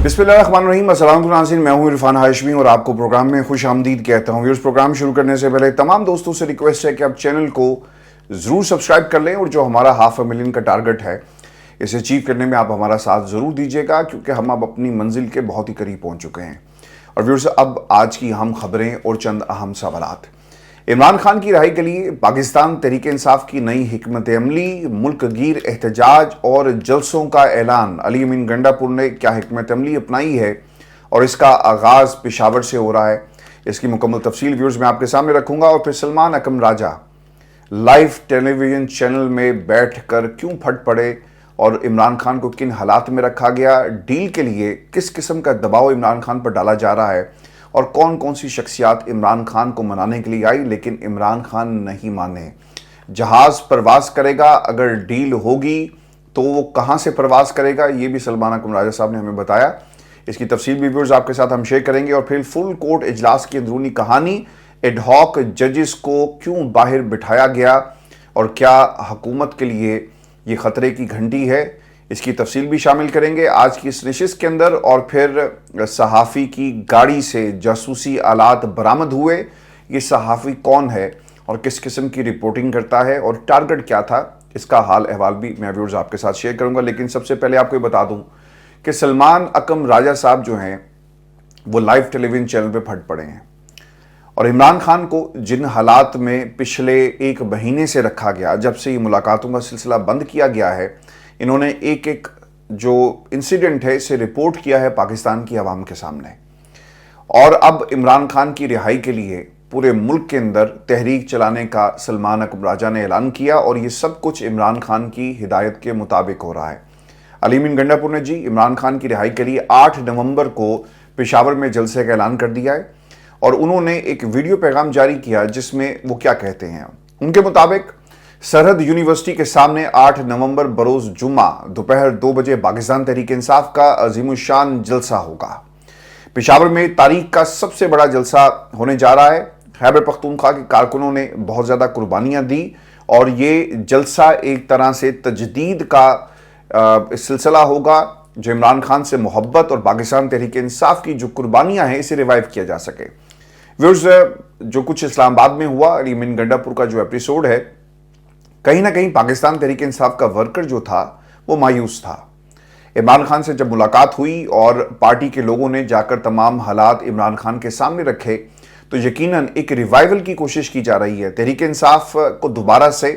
बिस्मिल्लाहिर्रहमानिर्रहीम। अस्सलाम नाज़रीन, मैं हूं इरफान हाशमी और आपको प्रोग्राम में खुश आमदीद कहता हूं। व्यूअर्स, प्रोग्राम शुरू करने से पहले तमाम दोस्तों से रिक्वेस्ट है कि आप चैनल को ज़रूर सब्सक्राइब कर लें और जो हमारा 500 मिलियन का टारगेट है इसे अचीव करने में आप हमारा साथ ज़रूर दीजिएगा, क्योंकि हम अब अपनी मंजिल के बहुत ही करीब पहुँच चुके हैं। और व्यूअर्स, अब आज की अहम खबरें और चंद अहम सवालात। इमरान खान की रिहाई के लिए पाकिस्तान तहरीक इंसाफ की नई हिकमत अमली, मुल्क गिर एहतजाज और जलसों का ऐलान। अली अमीन गंडापुर ने क्या हिकमत अमली अपनाई है और इसका आगाज़ पेशावर से हो रहा है, इसकी मुकम्मल तफसील व्यूअर्स मैं आपके सामने रखूंगा। और फिर सलमान अकम राजा लाइव टेलीविजन चैनल में बैठकर क्यों फट पड़े और इमरान खान को किन हालात में रखा गया, डील के लिए किस किस्म का दबाव इमरान खान पर डाला जा रहा है और कौन कौन सी शख्सियात इमरान खान को मनाने के लिए आई लेकिन इमरान खान नहीं माने। जहाज़ परवाज करेगा, अगर डील होगी तो वो कहाँ से परवाज करेगा, ये भी सलमान अकम राजा साहब ने हमें बताया। इसकी तफसील भी व्यूअर्स आपके साथ हम शेयर करेंगे। और फिर फुल कोर्ट इजलास की अंदरूनी कहानी, एडहॉक जजेस को क्यों बाहर बिठाया गया और क्या हुकूमत के लिए ये ख़तरे की घंटी है, इसकी तफसील भी शामिल करेंगे आज की इस नशिस्त के अंदर। और फिर सहाफ़ी की गाड़ी से जासूसी आलात बरामद हुए, ये सहाफ़ी कौन है और किस किस्म की रिपोर्टिंग करता है और टारगेट क्या था, इसका हाल अहवाल भी मैं व्यूअर्स आपके साथ शेयर करूंगा। लेकिन सबसे पहले आपको ये बता दूं कि सलमान अकम राजा साहब जो हैं वो लाइव टेलीविजन चैनल पे फट पड़े हैं और इमरान खान को जिन हालात में पिछले एक महीने से रखा गया, जब से ये मुलाकातों का सिलसिला बंद किया गया है, इन्होंने एक एक जो इंसिडेंट है इसे रिपोर्ट किया है पाकिस्तान की आवाम के सामने। और अब इमरान खान की रिहाई के लिए पूरे मुल्क के अंदर तहरीक चलाने का सलमान अकम राजा ने ऐलान किया और ये सब कुछ इमरान खान की हिदायत के मुताबिक हो रहा है। अली अमीन गंडापुर ने जी इमरान खान की रिहाई के लिए 8 नवंबर को पेशावर में जलसे का ऐलान कर दिया है और उन्होंने एक वीडियो पैगाम जारी किया जिसमें वो क्या कहते हैं। उनके मुताबिक सरहद यूनिवर्सिटी के सामने 8 नवंबर बरोज जुम्मा दोपहर 2 बजे पाकिस्तान तहरीक इंसाफ का अजीमुशान जलसा होगा। पेशावर में तारीख का सबसे बड़ा जलसा होने जा रहा है। खैबर पख्तूनख्वा के कारकुनों ने बहुत ज़्यादा कुर्बानियाँ दी और ये जलसा एक तरह से तजदीद का सिलसिला होगा जो इमरान खान से मोहब्बत और पाकिस्तान तहरीक इंसाफ की जो कुर्बानियाँ हैं इसे रिवाइव किया जा सके। व्यूअर्स, जो कुछ इस्लामाबाद में हुआ, अली अमीन गंडापुर का जो एपिसोड है, कहीं ना कहीं पाकिस्तान तहरीक इंसाफ का वर्कर जो था वो मायूस था। इमरान खान से जब मुलाकात हुई और पार्टी के लोगों ने जाकर तमाम हालात इमरान खान के सामने रखे तो यकीनन एक रिवाइवल की कोशिश की जा रही है। तहरीक इंसाफ को दोबारा से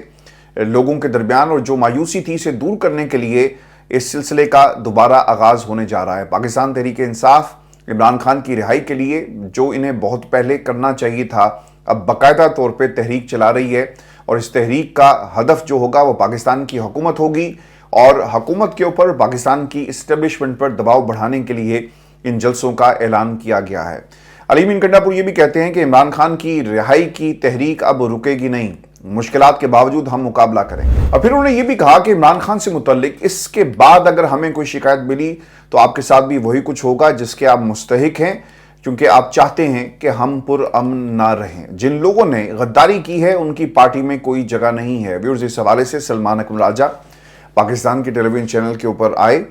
लोगों के दरमियान और जो मायूसी थी इसे दूर करने के लिए इस सिलसिले का दोबारा आगाज़ होने जा रहा है। पाकिस्तान तहरीक इंसाफ इमरान खान की रिहाई के लिए जो इन्हें बहुत पहले करना चाहिए था, अब बाकायदा तौर पर तहरीक चला रही है और इस तहरीक का हदफ जो होगा वो पाकिस्तान की हुकूमत होगी और हुकूमत के ऊपर पाकिस्तान की इस्टेब्लिशमेंट पर दबाव बढ़ाने के लिए इन जलसों का ऐलान किया गया है। अली अमीन गंडापुर ये भी कहते हैं कि इमरान खान की रिहाई की तहरीक अब रुकेगी नहीं, मुश्किलात के बावजूद हम मुकाबला करेंगे। और फिर उन्होंने ये भी कहा कि इमरान खान से मुतल्लिक इसके बाद अगर हमें कोई शिकायत मिली तो आपके साथ भी वही कुछ होगा जिसके आप मुस्तहिक हैं, क्योंकि आप चाहते हैं कि हम पुरअमन ना रहें। जिन लोगों ने गद्दारी की है उनकी पार्टी में कोई जगह नहीं है। व्यूअर्स, इस हवाले से सलमान अकम राजा पाकिस्तान के टेलीविजन चैनल के ऊपर आए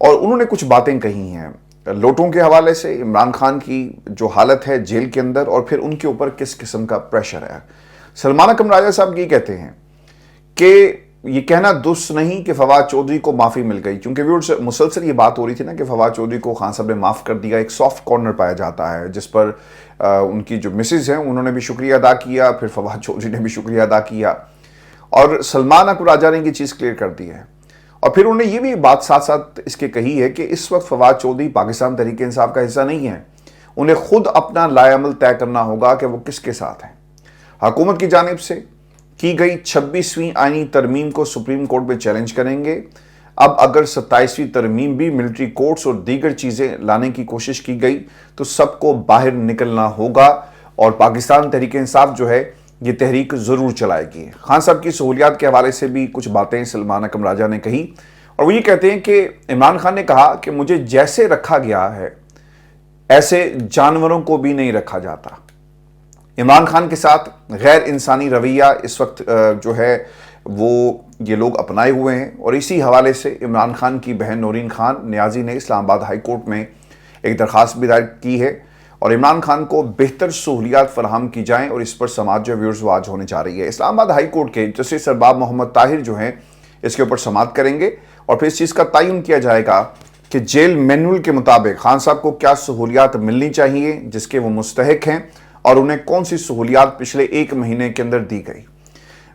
और उन्होंने कुछ बातें कही हैं लोटों के हवाले से, इमरान खान की जो हालत है जेल के अंदर और फिर उनके ऊपर किस किस्म का प्रेशर है। सलमान अकम राजा साहब ये कहते हैं कि ये कहना दुरुस्त नहीं कि फवाद चौधरी को माफ़ी मिल गई, क्योंकि व्यूअर्स मुसलसल ये बात हो रही थी ना कि फवाद चौधरी को खान साहब ने माफ़ कर दिया। एक सॉफ्ट कॉर्नर पाया जाता है जिस पर उनकी जो मिसेज हैं उन्होंने भी शुक्रिया अदा किया, फिर फवाद चौधरी ने भी शुक्रिया अदा किया और सलमान अकम राजा ने ये चीज़ क्लियर कर दी है। और फिर उन्होंने ये भी बात साथ साथ इसके कही है कि इस वक्त फवाद चौधरी पाकिस्तान तहरीक इंसाफ का हिस्सा नहीं है, उन्हें खुद अपना लाएअमल तय करना होगा कि वो किसके साथ हैं। हुकूमत की जानिब से की गई 26वीं आईनी तरमीम को सुप्रीम कोर्ट में चैलेंज करेंगे। अब अगर 27वीं तरमीम भी मिलिट्री कोर्ट्स और दीगर चीज़ें लाने की कोशिश की गई तो सबको बाहर निकलना होगा और पाकिस्तान तहरीक इंसाफ जो है ये तहरीक ज़रूर चलाएगी। खान साहब की सहूलियात के हवाले से भी कुछ बातें सलमान अकम राजा ने कही और वो ये कहते हैं कि इमरान खान ने कहा कि मुझे जैसे रखा गया है ऐसे जानवरों को भी नहीं रखा जाता। इमरान खान के साथ गैर इंसानी रवैया इस वक्त जो है वो ये लोग अपनाए हुए हैं। और इसी हवाले से इमरान खान की बहन नौरीन खान नियाजी ने इस्लामाबाद हाई कोर्ट में एक दरख्वास्त भी दायर की है और इमरान खान को बेहतर सहूलियात फराहम की जाएँ और इस पर समाअत जो व्यूअर्स वो आज होने जा रही है। इस्लामाबाद हाई कोर्ट के जस्टिस अरबाब मोहम्मद ताहिर जो हैं इसके ऊपर समाअत करेंगे और फिर इस चीज़ का तयन किया जाएगा कि जेल मैनुअल के मुताबिक खान साहब को क्या सहूलियात मिलनी चाहिए जिसके वो मुस्तहिक हैं और उन्हें कौन सी सहूलियात पिछले 1 महीने के अंदर दी गई।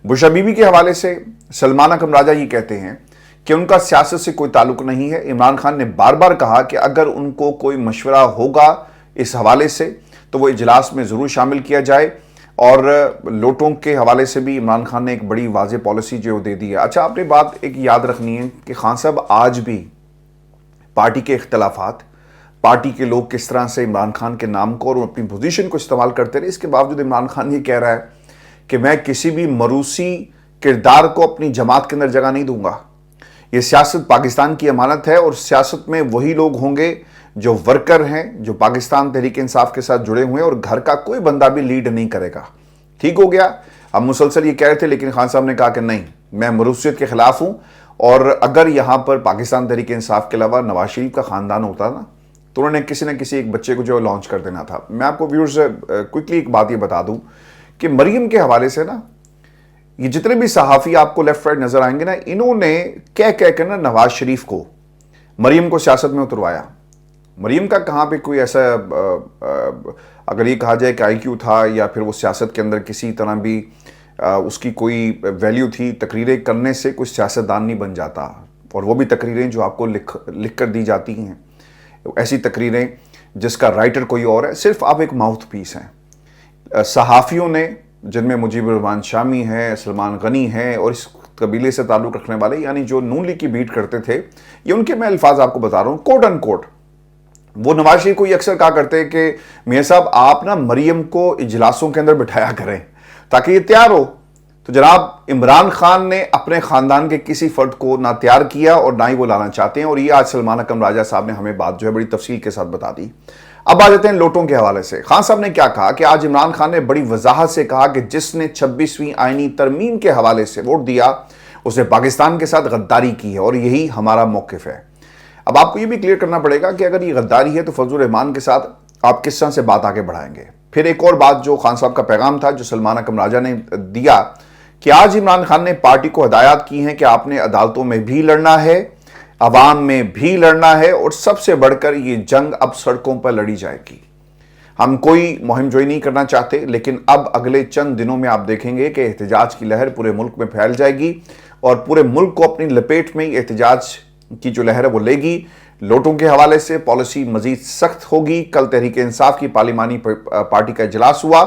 बुशरा बीबी के हवाले से सलमान अकरम राजा ये कहते हैं कि उनका सियासत से कोई ताल्लुक नहीं है। इमरान खान ने बार बार कहा कि अगर उनको कोई मशवरा होगा इस हवाले से तो वो इजलास में ज़रूर शामिल किया जाए। और लोटों के हवाले से भी इमरान खान ने एक बड़ी वाज़ेह पॉलिसी जो दे दी है। अच्छा, आपने बात एक याद रखनी है कि खान साहब आज भी पार्टी के इख्तलाफात, पार्टी के लोग किस तरह से इमरान खान के नाम को और अपनी पोजीशन को इस्तेमाल करते रहे, इसके बावजूद इमरान खान ये कह रहा है कि मैं किसी भी मरूसी किरदार को अपनी जमात के अंदर जगह नहीं दूंगा। ये सियासत पाकिस्तान की अमानत है और सियासत में वही लोग होंगे जो वर्कर हैं, जो पाकिस्तान तहरीक इंसाफ के साथ जुड़े हुए हैं, और घर का कोई बंदा भी लीड नहीं करेगा। ठीक हो गया। हम मुसलसल ये कह रहे थे लेकिन खान साहब ने कहा कि नहीं, मैं मरूसियत के खिलाफ हूं और अगर यहां पर पाकिस्तान तहरीक इंसाफ के अलावा नवाज शरीफ का खानदान होता ना तो उन्होंने किसी न किसी एक बच्चे को जो लॉन्च कर देना था। मैं आपको व्यूअर्स क्विकली एक बात ये बता दूं कि मरियम के हवाले से ना ये जितने भी सहाफ़ी आपको लेफ्ट राइट नजर आएंगे ना, इन्होंने कह कर ना नवाज शरीफ को मरियम को सियासत में उतरवाया। मरियम का कहाँ पे कोई ऐसा अगर ये कहा जाए कि IQ था या फिर वो सियासत के अंदर किसी तरह भी उसकी कोई वैल्यू थी, तकरीरें करने से कोई सियासतदान नहीं बन जाता। और वो भी तकरीरें जो आपको लिख कर दी जाती हैं, ऐसी तकरीरें जिसका राइटर कोई और है, सिर्फ आप एक माउथ पीस हैं। सहाफ़ियों ने, जिनमें मुजीबुर रहमान शामी हैं, सलमान गनी हैं और इस कबीले से ताल्लुक़ रखने वाले, यानी जो नून लीग की बीट करते थे, ये उनके मैं अल्फाज आपको बता रहा हूँ, कोट अन कोट। वो नवाज शरीफ को ये अक्सर कहा करते हैं कि मियाँ साहब आप ना मरियम को इजलासों के अंदर बिठाया करें ताकि ये तैयार हो। तो जनाब इमरान खान ने अपने ख़ानदान के किसी फ़र्द को ना तैयार किया और ना ही वो लाना चाहते हैं। और ये आज सलमान अकरम राजा साहब ने हमें बात जो है बड़ी तफसील के साथ बता दी। अब आ जाते हैं लोटों के हवाले से। खान साहब ने क्या कहा कि आज इमरान खान ने बड़ी वजाहत से कहा कि जिसने 26वीं आईनी तरमीम के हवाले से वोट दिया उसने पाकिस्तान के साथ गद्दारी की है और यही हमारा मौक़िफ़ है। अब आपको ये भी क्लियर करना पड़ेगा कि अगर ये गद्दारी है तो फजलुर रहमान के साथ आप किस तरह से बात आगे बढ़ाएंगे। फिर एक और बात जो खान साहब का पैगाम था जो सलमान अकरम राजा ने दिया कि आज इमरान खान ने पार्टी को हदायत की है कि आपने अदालतों में भी लड़ना है, अवाम में भी लड़ना है और सबसे बढ़कर ये जंग अब सड़कों पर लड़ी जाएगी। हम कोई मुहिम जोई नहीं करना चाहते लेकिन अब अगले चंद दिनों में आप देखेंगे कि एहतजाज की लहर पूरे मुल्क में फैल जाएगी और पूरे मुल्क को अपनी लपेट में एहतजाज की जो लहर है वो लेगी। लोटों के हवाले से पॉलिसी मजीद सख्त होगी। कल तहरीक इंसाफ की पार्लिमानी पार्टी का इजलास हुआ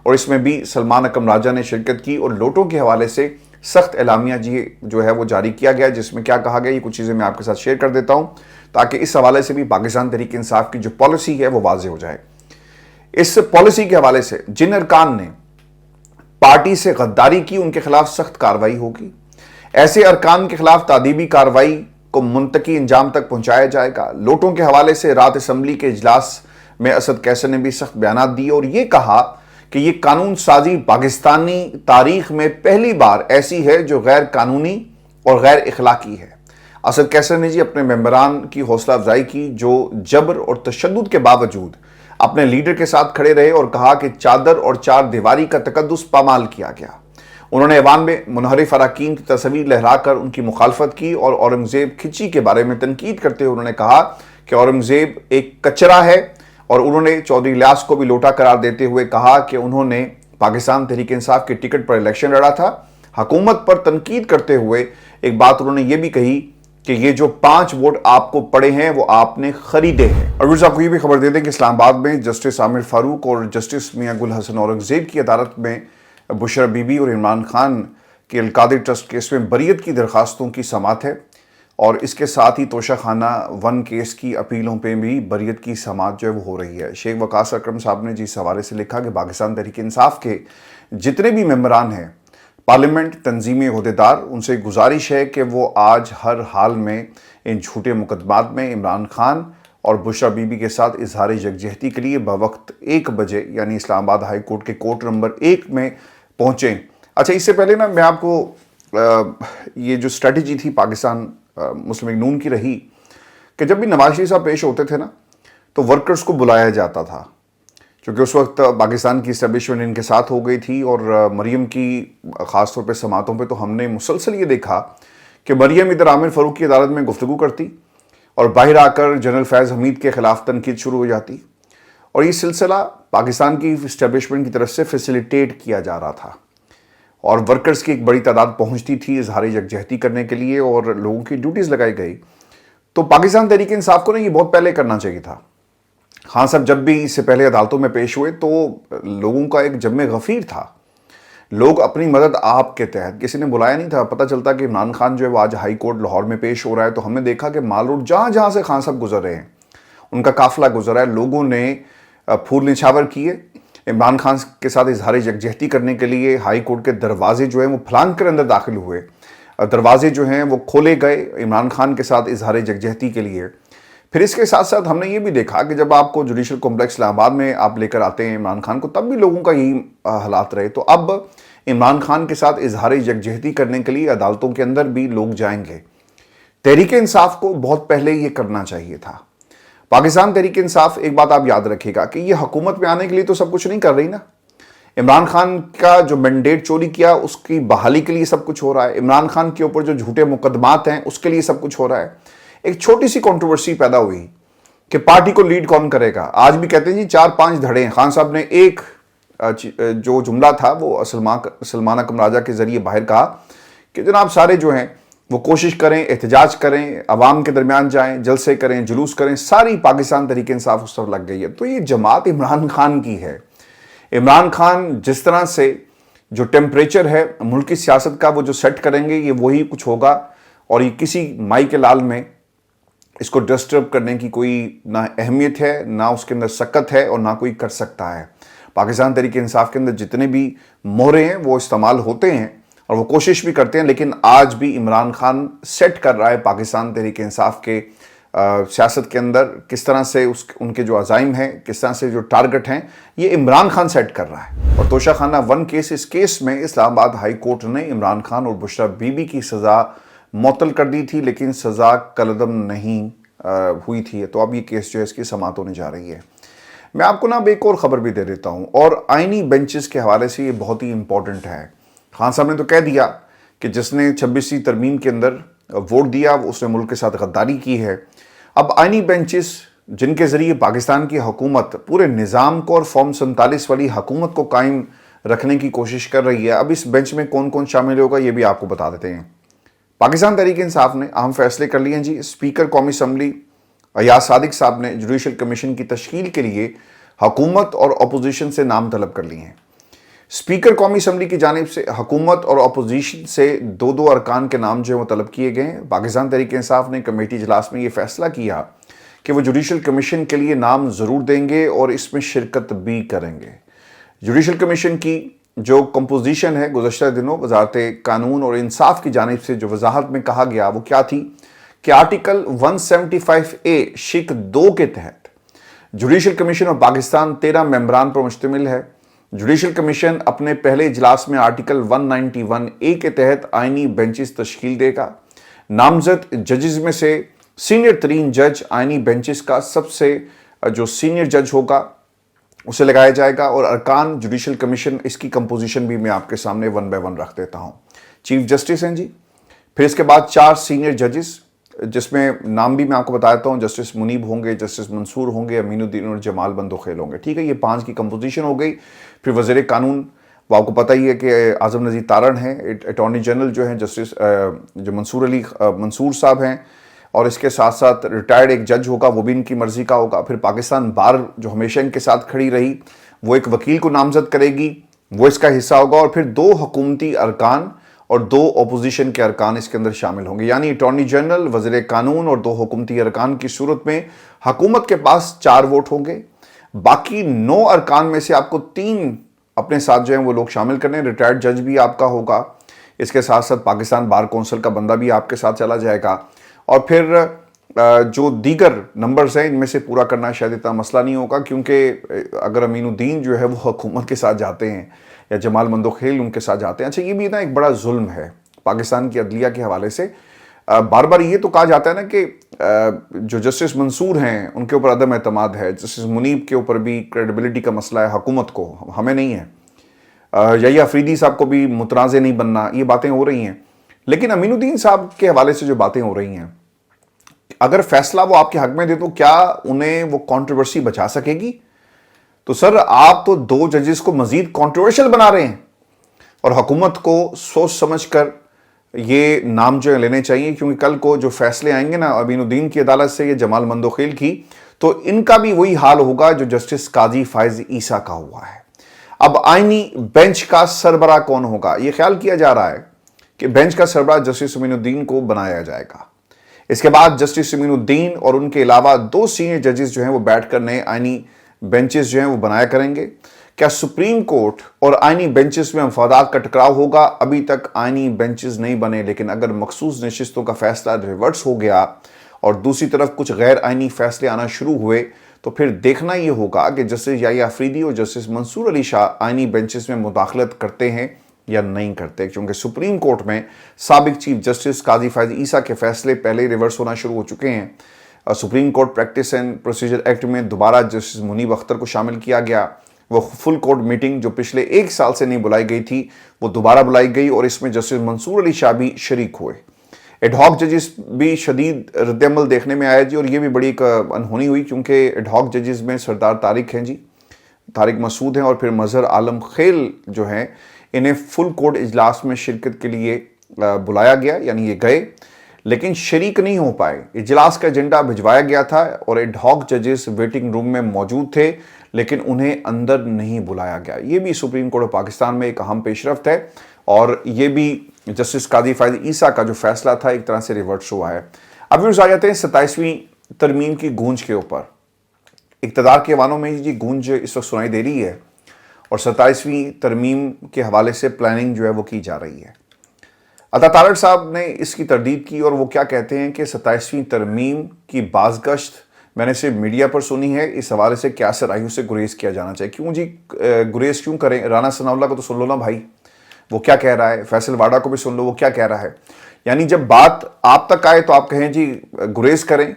और इसमें भी सलमान अकरम राजा ने शिरकत की और लोटों के हवाले से सख्त एलामिया जी जो है वो जारी किया गया, जिसमें क्या कहा गया ये कुछ चीज़ें मैं आपके साथ शेयर कर देता हूँ ताकि इस हवाले से भी पाकिस्तान तहरीक इंसाफ की जो पॉलिसी है वो वाज़ेह हो जाए। इस पॉलिसी के हवाले से जिन अरकान ने पार्टी से गद्दारी की उनके खिलाफ सख्त कार्रवाई होगी। ऐसे अरकान के खिलाफ तादीबी कार्रवाई को मुंतकी इंजाम तक पहुंचाया जाएगा। लोटों के हवाले से रात असम्बली के इजलास में असद कैसर ने भी सख्त बयानात दिए और ये कहा कि ये कानून साजी पाकिस्तानी तारीख में पहली बार ऐसी है जो गैर कानूनी और गैर इखलाकी है। असद कैसर ने जी अपने मेंबरान की हौसला अफजाई की जो जबर और तशद्दुद के बावजूद अपने लीडर के साथ खड़े रहे और कहा कि चादर और चार दीवारी का तकद्दुस पामाल किया गया। उन्होंने ऐवान में मुनहरिफ अरकान की तस्वीर लहराकर उनकी मुखालफत की और औरंगजेब खिची के बारे में तनकीद करते हुए उन्होंने कहा कि औरंगजेब एक कचरा है और उन्होंने चौधरी इलियास को भी लोटा करार देते हुए कहा कि उन्होंने पाकिस्तान तहरीक इंसाफ के टिकट पर इलेक्शन लड़ा था। हुकूमत पर तनकीद करते हुए एक बात उन्होंने ये भी कही कि ये जो 5 वोट आपको पड़े हैं वो आपने खरीदे हैं। और व्यूअर्स आपको ये भी खबर दे दें कि इस्लामाबाद में जस्टिस आमिर फारूक और जस्टिस मियां गुल हसन औरंगजेब की अदालत में बुशरा बीबी और इमरान खान के अलकादिर ट्रस्ट केस में बरीयत की दरखास्तों की समाअत है और इसके साथ ही तोशाखाना 1 केस की अपीलों पे भी बरीयत की समाअत जो है वो हो रही है। शेख वकास अकरम साहब ने जिस हवाले से लिखा कि पाकिस्तान तहरीक इंसाफ के जितने भी मेंबरान हैं पार्लियामेंट तंजीमी अहदेदार, उनसे गुजारिश है कि वो आज हर हाल में इन झूठे मुकदमात में इमरान खान और बुशरा बीबी के साथ इजहार यकजहती के लिए बवक्त 1 बजे यानी इस्लामाबाद हाई कोर्ट के कोर्ट नंबर 1 में पहुँचें। अच्छा, इससे पहले ना मैं आपको یہ جو اسٹریٹجی تھی پاکستان مسلم لیگ نون کی رہی کہ جب بھی نواز شریف صاحب پیش ہوتے تھے نا تو ورکرز کو بلایا جاتا تھا، چونکہ اس وقت پاکستان کی اسٹیبلشمنٹ ان کے ساتھ ہو گئی تھی، اور مریم کی خاص طور پہ سماعتوں پہ تو ہم نے مسلسل یہ دیکھا کہ مریم ادھر عامر فاروق کی عدالت میں گفتگو کرتی اور باہر آ کر جنرل فیض حمید کے خلاف تنقید شروع ہو جاتی، اور یہ سلسلہ پاکستان کی اسٹیبلشمنٹ کی طرف سے فیسیلیٹیٹ کیا جا رہا تھا، اور ورکرز کی ایک بڑی تعداد پہنچتی تھی اظہار یکجہتی کرنے کے لیے، اور لوگوں کی ڈیوٹیز لگائی گئی۔ تو پاکستان تحریک انصاف کو نا یہ بہت پہلے کرنا چاہیے تھا۔ خان صاحب جب بھی اس سے پہلے عدالتوں میں پیش ہوئے تو لوگوں کا ایک جم غفیر تھا، لوگ اپنی مدد آپ کے تحت، کسی نے بلایا نہیں تھا۔ پتہ چلتا کہ عمران خان جو ہے وہ آج ہائی کورٹ لاہور میں پیش ہو رہا ہے، تو ہم نے دیکھا کہ مال روڈ جہاں جہاں سے خان صاحب گزر رہے ہیں ان کا قافلہ گزرا ہے، لوگوں نے پھول نچھاور کیے، عمران خان کے ساتھ اظہار یکجہتی کرنے کے لیے ہائی کورٹ کے دروازے جو ہیں وہ پھلانگ کر اندر داخل ہوئے، دروازے جو ہیں وہ کھولے گئے عمران خان کے ساتھ اظہار یکجہتی کے لیے۔ پھر اس کے ساتھ ساتھ ہم نے یہ بھی دیکھا کہ جب آپ کو جوڈیشل کمپلیکس اسلام آباد میں آپ لے کر آتے ہیں عمران خان کو، تب بھی لوگوں کا یہی حالات رہے۔ تو اب عمران خان کے ساتھ اظہار یکجہتی کرنے کے لیے عدالتوں کے اندر بھی لوگ جائیں گے۔ تحریک انصاف کو بہت پہلے یہ کرنا چاہیے تھا۔ پاکستان تحریک انصاف، ایک بات آپ یاد رکھیے گا کہ یہ حکومت میں آنے کے لیے تو سب کچھ نہیں کر رہی نا۔ عمران خان کا جو مینڈیٹ چوری کیا اس کی بحالی کے لیے سب کچھ ہو رہا ہے، عمران خان کے اوپر جو جھوٹے مقدمات ہیں اس کے لیے سب کچھ ہو رہا ہے۔ ایک چھوٹی سی کنٹروورسی پیدا ہوئی کہ پارٹی کو لیڈ کون کرے گا۔ آج بھی کہتے ہیں جی 4-5 دھڑے ہیں۔ خان صاحب نے ایک جو جملہ تھا وہ سلمان اکرم راجہ کے ذریعے باہر کہا کہ جناب سارے جو ہیں وہ کوشش کریں، احتجاج کریں، عوام کے درمیان جائیں، جلسے کریں، جلوس کریں، ساری پاکستان تحریک انصاف اس طرف لگ گئی ہے۔ تو یہ جماعت عمران خان کی ہے۔ عمران خان جس طرح سے جو ٹیمپریچر ہے ملکی سیاست کا وہ جو سیٹ کریں گے یہ وہی کچھ ہوگا، اور یہ کسی مائی کے لال میں اس کو ڈسٹرب کرنے کی کوئی نہ اہمیت ہے، نہ اس کے اندر سکت ہے، اور نہ کوئی کر سکتا ہے۔ پاکستان تحریک انصاف کے اندر جتنے بھی مہرے ہیں وہ استعمال ہوتے ہیں اور وہ کوشش بھی کرتے ہیں، لیکن آج بھی عمران خان سیٹ کر رہا ہے پاکستان تحریک انصاف کے سیاست کے اندر کس طرح سے ان کے جو عزائم ہیں، کس طرح سے جو ٹارگٹ ہیں، یہ عمران خان سیٹ کر رہا ہے۔ اور توشہ خانہ 1 کیس، اس کیس میں اسلام آباد ہائی کورٹ نے عمران خان اور بشرا بی بی کی سزا معطل کر دی تھی، لیکن سزا کالعدم نہیں ہوئی تھی۔ تو اب یہ کیس جو ہے اس کی سماعت ہونے جا رہی ہے۔ میں آپ کو نا اب ایک اور خبر بھی دے دیتا ہوں، اور آئینی بینچز کے حوالے سے یہ بہت ہی امپورٹنٹ ہے۔ خان صاحب نے تو کہہ دیا کہ جس نے 26ویں ترمیم کے اندر ووٹ دیا اس نے ملک کے ساتھ غداری کی ہے۔ اب آئینی بینچز جن کے ذریعے پاکستان کی حکومت پورے نظام کو اور فارم 47 والی حکومت کو قائم رکھنے کی کوشش کر رہی ہے، اب اس بینچ میں کون کون شامل ہوگا یہ بھی آپ کو بتا دیتے ہیں۔ پاکستان تحریک انصاف نے اہم فیصلے کر لیے ہیں جی۔ اسپیکر قومی اسمبلی ایاز صادق صاحب نے جوڈیشل کمیشن کی تشکیل کے لیے حکومت اور اپوزیشن سے نام طلب کر لیے ہیں۔ اسپیکر قومی اسمبلی کی جانب سے حکومت اور اپوزیشن سے 2 ارکان کے نام جو ہیں وہ طلب کیے گئے ہیں۔ پاکستان تحریک انصاف نے کمیٹی اجلاس میں یہ فیصلہ کیا کہ وہ جوڈیشل کمیشن کے لیے نام ضرور دیں گے اور اس میں شرکت بھی کریں گے۔ جوڈیشل کمیشن کی جو کمپوزیشن ہے گزشتہ دنوں وزارت قانون اور انصاف کی جانب سے جو وضاحت میں کہا گیا وہ کیا تھی کہ آرٹیکل 175A شق 2 کے تحت جوڈیشل کمیشن آف پاکستان 13 ممبران پر مشتمل ہے۔ جوڈیشل کمیشن اپنے پہلے اجلاس میں آرٹیکل 191A کے تحت آئینی بینچز تشکیل دے گا۔ نامزد ججز میں سے سینئر ترین جج آئینی بینچز کا سب سے جو سینئر جج ہوگا اسے لگایا جائے گا، اور ارکان جوڈیشل کمیشن اس کی کمپوزیشن بھی میں آپ کے سامنے 1 بائی 1 رکھ دیتا ہوں۔ چیف جسٹس ہیں جی، پھر اس کے بعد 4 سینئر ججز جس میں نام بھی میں آپ کو بتاتا ہوں، جسٹس منیب ہوں گے، جسٹس منصور ہوں گے، امین الدین اور جمال بندوخیل ہوں گے۔ ٹھیک ہے، یہ 5 کی کمپوزیشن ہو گئی۔ پھر وزیر قانون وہ آپ کو پتہ ہی ہے کہ اعظم نذیر تارڑ ہیں، اٹارنی جنرل جو ہیں جسٹس جو منصور صاحب ہیں، اور اس کے ساتھ ساتھ ریٹائرڈ ایک جج ہوگا وہ بھی ان کی مرضی کا ہوگا۔ پھر پاکستان بار جو ہمیشہ ان کے ساتھ کھڑی رہی وہ ایک وکیل کو نامزد کرے گی، وہ اس کا حصہ ہوگا، اور پھر 2 حکومتی ارکان اور 2 اپوزیشن کے ارکان اس کے اندر شامل ہوں گے، یعنی اٹارنی جنرل، وزیر قانون اور 2 حکومتی ارکان کی صورت میں حکومت کے پاس 4 ووٹ ہوں گے۔ باقی 9 ارکان میں سے آپ کو 3 اپنے ساتھ جو ہیں وہ لوگ شامل کرنے، ریٹائرڈ جج بھی آپ کا ہوگا، اس کے ساتھ ساتھ پاکستان بار کونسل کا بندہ بھی آپ کے ساتھ چلا جائے گا، اور پھر جو دیگر نمبرز ہیں ان میں سے پورا کرنا شاید اتنا مسئلہ نہیں ہوگا، کیونکہ اگر امین الدین جو ہے وہ حکومت کے ساتھ جاتے ہیں یا جمال بندوخیل ان کے ساتھ جاتے ہیں۔ اچھا، یہ بھی نا ایک بڑا ظلم ہے پاکستان کی عدلیہ کے حوالے سے بار بار یہ تو کہا جاتا ہے نا کہ جو جسٹس منصور ہیں ان کے اوپر عدم اعتماد ہے، جسٹس منیب کے اوپر بھی کریڈیبلٹی کا مسئلہ ہے، حکومت کو، ہمیں نہیں ہے، یحییٰ افریدی صاحب کو بھی متنازع نہیں بننا، یہ باتیں ہو رہی ہیں. لیکن امین الدین صاحب کے حوالے سے جو باتیں ہو رہی ہیں، اگر فیصلہ وہ آپ کے حق میں دے تو کیا انہیں وہ کنٹروورسی بچا سکے گی؟ تو سر آپ تو 2 ججز کو مزید کنٹروورشل بنا رہے ہیں، اور حکومت کو سوچ سمجھ کر یہ نام جو لینے چاہیے، کیونکہ کل کو جو فیصلے آئیں گے نا امین الدین کی عدالت سے یا جمال مندوخیل کی، تو ان کا بھی وہی حال ہوگا جو جسٹس قاضی فائز عیسیٰ کا ہوا ہے. اب آئینی بینچ کا سربراہ کون ہوگا؟ یہ خیال کیا جا رہا ہے کہ بینچ کا سربراہ جسٹس امین الدین کو بنایا جائے گا. اس کے بعد جسٹس امین الدین اور ان کے علاوہ 2 سینئر ججز جو ہیں وہ بیٹھ کر نئے آئینی بینچز جو ہیں وہ بنایا کریں گے. کیا سپریم کورٹ اور آئینی بینچز میں مفادات کا ٹکراؤ ہوگا؟ ابھی تک آئینی بینچز نہیں بنے، لیکن اگر مخصوص نشستوں کا فیصلہ ریورس ہو گیا اور دوسری طرف کچھ غیر آئینی فیصلے آنا شروع ہوئے تو پھر دیکھنا یہ ہوگا کہ جسٹس یحییٰ افریدی اور جسٹس منصور علی شاہ آئینی بینچز میں مداخلت کرتے ہیں یا نہیں کرتے، کیونکہ سپریم کورٹ میں سابق چیف جسٹس قاضی فائز عیسیٰ کے فیصلے پہلے ریورس ہونا شروع ہو چکے ہیں. Supreme court practice and procedure act میں دوبارہ جسٹس منیب اختر کو شامل کیا گیا. وہ فل کورٹ میٹنگ جو پچھلے 1 سال سے نہیں بلائی گئی تھی وہ دوبارہ بلائی گئی، اور اس میں جسٹس منصور علی شاہ بھی شریک ہوئے. ایڈ ہاک ججز بھی شدید رد عمل دیکھنے میں آیا جی، اور یہ بھی بڑی ایک انہونی ہوئی، کیونکہ ایڈ ہاک ججز میں سردار طارق ہیں جی، طارق مسعود ہیں، اور پھر مظہر عالم خیل جو ہیں، انہیں فل کورٹ اجلاس میں شرکت کے لیے بلایا گیا، یعنی یہ گئے لیکن شریک نہیں ہو پائے. اجلاس کا ایجنڈا بھجوایا گیا تھا اور ایڈ ہاک ججز ویٹنگ روم میں موجود تھے لیکن انہیں اندر نہیں بلایا گیا. یہ بھی سپریم کورٹ آف پاکستان میں ایک اہم پیش رفت ہے، اور یہ بھی جسٹس قاضی فائز عیسیٰ کا جو فیصلہ تھا ایک طرح سے ریورس ہوا ہے. اب آ جاتے ہیں 27ویں ترمیم کی گونج کے اوپر. اقتدار کے ایوانوں میں یہ گونج اس وقت سنائی دے رہی ہے، اور 27ویں ترمیم کے حوالے سے پلاننگ جو ہے وہ کی جا رہی ہے. عطا تارڑ صاحب نے اس کی تردید کی، اور وہ کیا کہتے ہیں کہ 27ویں ترمیم کی بازگشت میں نے صرف میڈیا پر سنی ہے، اس حوالے سے کیا صلاحیوں سے گریز کیا جانا چاہیے. کیوں جی گریز کیوں کریں؟ رانا ثناء اللہ کو تو سن لو نا بھائی، وہ کیا کہہ رہا ہے. فیصل واڈا کو بھی سن لو وہ کیا کہہ رہا ہے. یعنی جب بات آپ تک آئے تو آپ کہیں جی گریز کریں،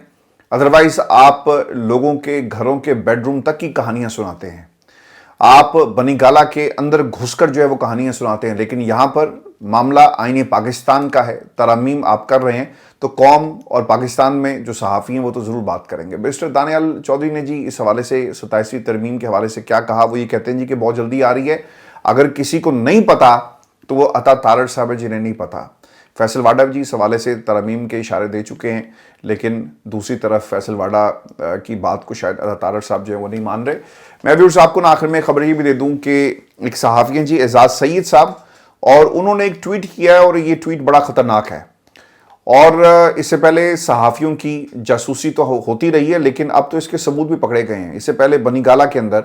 ادروائز آپ لوگوں کے گھروں کے بیڈ روم تک کی کہانیاں سناتے ہیں، آپ بنی گالا کے اندر گھس کر جو ہے وہ کہانیاں سناتے ہیں. لیکن یہاں پر معاملہ آئین پاکستان کا ہے، ترامیم آپ کر رہے ہیں تو قوم اور پاکستان میں جو صحافی ہیں وہ تو ضرور بات کریں گے. بیرسٹر دانیال چودھری نے جی اس حوالے سے 27ویں ترمیم کے حوالے سے کیا کہا؟ وہ یہ کہتے ہیں جی کہ بہت جلدی آ رہی ہے، اگر کسی کو نہیں پتا تو وہ عطا تارڑ صاحب جنہیں نہیں پتا. فیصل واڈا جی اس حوالے سے ترامیم کے اشارے دے چکے ہیں، لیکن دوسری طرف فیصل واڈا کی بات کو شاید عطا تارڑ صاحب جو ہے وہ نہیں مان رہے. میں بھی صاحب کو آخر میں خبر یہ بھی دے دوں کہ ایک صحافی ہیں جی اعزاز سید صاحب، اور انہوں نے ایک ٹویٹ کیا ہے، اور یہ ٹویٹ بڑا خطرناک ہے. اور اس سے پہلے صحافیوں کی جاسوسی تو ہوتی رہی ہے، لیکن اب تو اس کے ثبوت بھی پکڑے گئے ہیں. اس سے پہلے بنی گالا کے اندر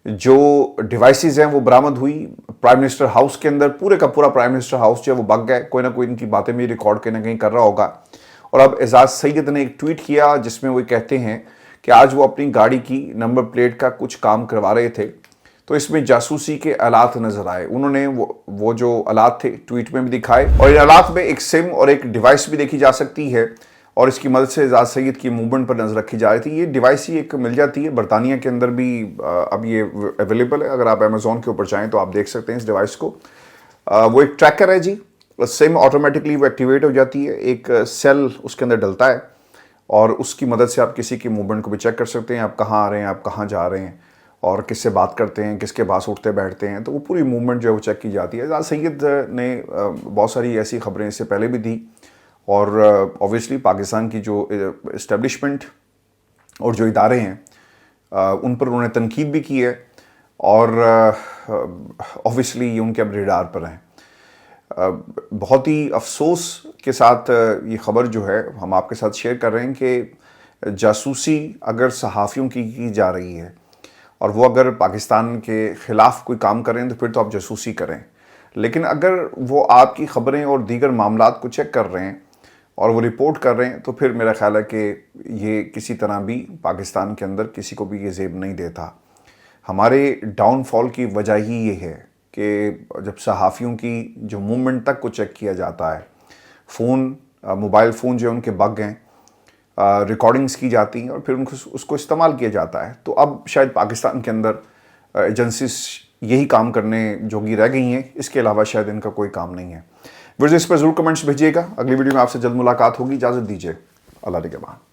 جو ڈیوائسز ہیں وہ برآمد ہوئی، پرائم منسٹر ہاؤس کے اندر پورے کا پورا پرائم منسٹر ہاؤس جو ہے وہ بگ گئے. کوئی نہ کوئی ان کی باتیں بھی ریکارڈ کہیں نہ کہیں کر رہا ہوگا. اور اب اعزاز سید نے ایک ٹویٹ کیا جس میں وہ کہتے ہیں کہ آج وہ اپنی گاڑی کی نمبر پلیٹ کا کچھ کام کروا رہے تھے تو اس میں جاسوسی کے آلات نظر آئے. انہوں نے وہ جو آلات تھے ٹویٹ میں بھی دکھائے، اور ان آلات میں ایک سم اور ایک ڈیوائس بھی دیکھی جا سکتی ہے، اور اس کی مدد سے اعزاز سید کی موومنٹ پر نظر رکھی جا رہی تھی. یہ ڈیوائس ہی ایک مل جاتی ہے برطانیہ کے اندر بھی، اب یہ اویلیبل ہے، اگر آپ امیزون کے اوپر چاہیں تو آپ دیکھ سکتے ہیں اس ڈیوائس کو. وہ ایک ٹریکر ہے جی، سم آٹومیٹکلی وہ ایکٹیویٹ ہو جاتی ہے، ایک سیل اس کے اندر ڈلتا ہے، اور اس کی مدد سے آپ کسی کی موومنٹ کو بھی چیک کر سکتے ہیں، آپ کہاں آ رہے ہیں، آپ کہاں جا رہے ہیں، اور کس سے بات کرتے ہیں، کس کے پاس اٹھتے بیٹھتے ہیں، تو وہ پوری موومنٹ جو ہے وہ چیک کی جاتی ہے. اعزاز سید نے بہت ساری ایسی خبریں اس سے پہلے بھی دی، اور اوبویسلی پاکستان کی جو اسٹیبلشمنٹ اور جو ادارے ہیں ان پر انہوں نے تنقید بھی کی ہے، اور اوبویسلی یہ ان کے اب ریڈار پر ہیں. بہت ہی افسوس کے ساتھ یہ خبر جو ہے ہم آپ کے ساتھ شیئر کر رہے ہیں کہ جاسوسی اگر صحافیوں کی جا رہی ہے اور وہ اگر پاکستان کے خلاف کوئی کام کریں تو پھر تو آپ جاسوسی کریں، لیکن اگر وہ آپ کی خبریں اور دیگر معاملات کو چیک کر رہے ہیں اور وہ رپورٹ کر رہے ہیں تو پھر میرا خیال ہے کہ یہ کسی طرح بھی پاکستان کے اندر کسی کو بھی یہ زیب نہیں دیتا. ہمارے ڈاؤن فال کی وجہ ہی یہ ہے کہ جب صحافیوں کی جو موومنٹ تک کو چیک کیا جاتا ہے، فون موبائل فون جو ان کے بگ ہیں، ریکارڈنگز کی جاتی ہیں اور پھر اس کو استعمال کیا جاتا ہے. تو اب شاید پاکستان کے اندر ایجنسیز یہی کام کرنے جوگی رہ گئی ہیں، اس کے علاوہ شاید ان کا کوئی کام نہیں ہے. اس پر ضرور کمنٹس بھیجیے گا. اگلی ویڈیو میں آپ سے جلد ملاقات ہوگی. اجازت دیجیے. اللہ نگہبان.